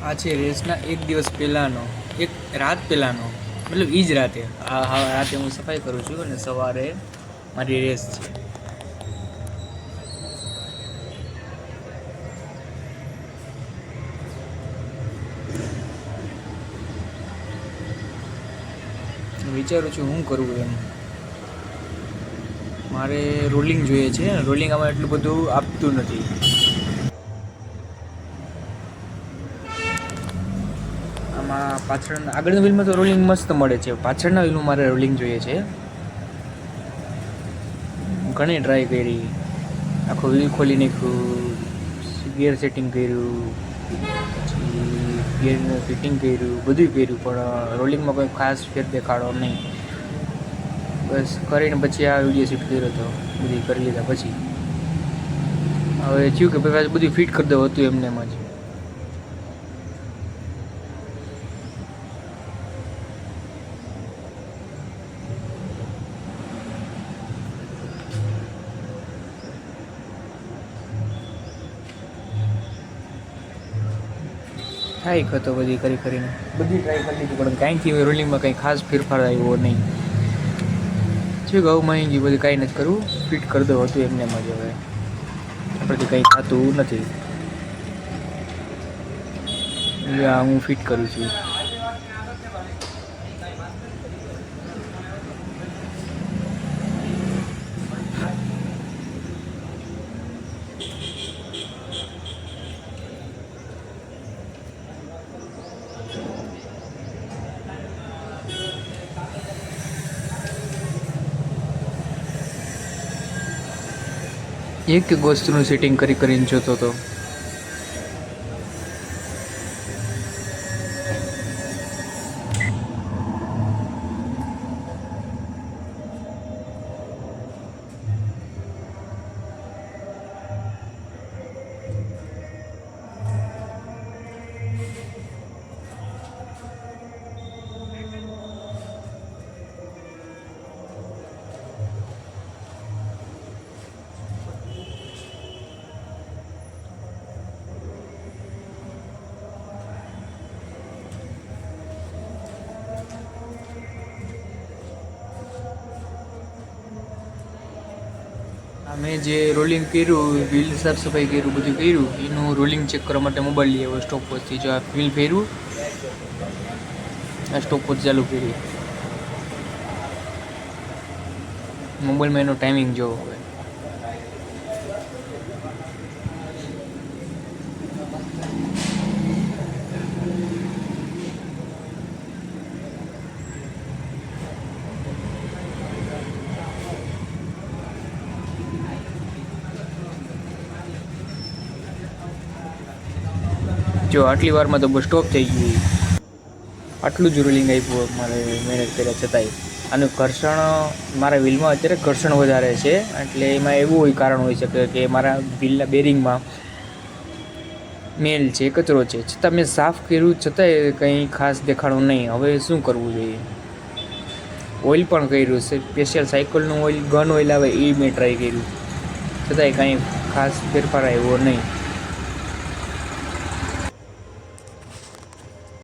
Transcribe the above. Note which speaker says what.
Speaker 1: આ છે રેસના એક દિવસ પહેલાંનો, એક રાત પહેલાંનો, મતલબ એ જ રાતે. હા, રાતે હું સફાઈ કરું છું અને સવારે મારી રેસ છે. વિચારું છું શું કરવું એમ. મારે રોલિંગ જોઈએ છે. રોલિંગ આમાં એટલું બધું આપતું નથી. આમાં પાછળના આગળના વ્હીલમાં તો રોલિંગ મસ્ત મળે છે. પાછળના વ્હીલમાં મારે રોલિંગ જોઈએ છે. ઘણી ટ્રાય કરી, આખો વ્હીલ ખોલી નાખ્યું, ગિયર સેટિંગ કર્યું, પછી ગિયરનું ફિટિંગ કર્યું, બધું કર્યું, પણ રોલિંગમાં કોઈ ખાસ ફેર દેખાડો નહીં. બસ કરીને પછી આ વિડીયો શૂટ કર્યો હતો. બધી કરી લીધા પછી હવે થયું કે ભાઈ બધું ફિટ કરી દઉં. હતું એમને એમ જ. થાય હતો બધી કરીને બધી ટ્રાય કરી લીધી, પણ કાંઈથી રોલિંગમાં કંઈ ખાસ ફેરફાર આવ્યો નહીં. શું કહું મહેંગી બધી કાંઈ નથી કરવું, ફિટ કરી દો. હતું એમને એમ જ. હવે આપણથી કંઈ થતું નથી. હું ફિટ કરું છું. એક એક વસ્તુનું સેટિંગ કરીને જોતો હતો. મેં જે રોલિંગ કર્યું, વ્હીલ સાફ સફાઈ કર્યું, બધું કર્યું, એનું રોલિંગ ચેક કરવા માટે મોબાઈલ લઈ આવ્યો સ્ટોપ વોચથી. જો આ વ્હીલ ફેર્યું, આ સ્ટોપ વોચ ચાલુ કરી, મોબાઈલમાં એનો ટાઈમિંગ જોવો હવે. જો આટલી વારમાં તો બસ સ્ટોપ થઈ ગઈ. આટલું જ રોલિંગ આપ્યું મારે મહેનત કર્યા છતાંય. આનું ઘર્ષણ મારા વ્હીલમાં અત્યારે ઘર્ષણ વધારે છે, એટલે એમાં એવું હોય કારણ હોઈ શકે કે મારા વ્હીલના બેરિંગમાં મેલ છે, કચરો છે. છતાં મેં સાફ કર્યું, છતાંય કંઈ ખાસ દેખાડું નહીં. હવે શું કરવું જોઈએ? ઓઇલ પણ કર્યું છે, સ્પેશિયલ સાયકલનું ઓઇલ, ગન ઓઇલ આવે એ મેં ટ્રાય કર્યું, છતાંય કાંઈ ખાસ ફેરફાર આવ્યો નહીં.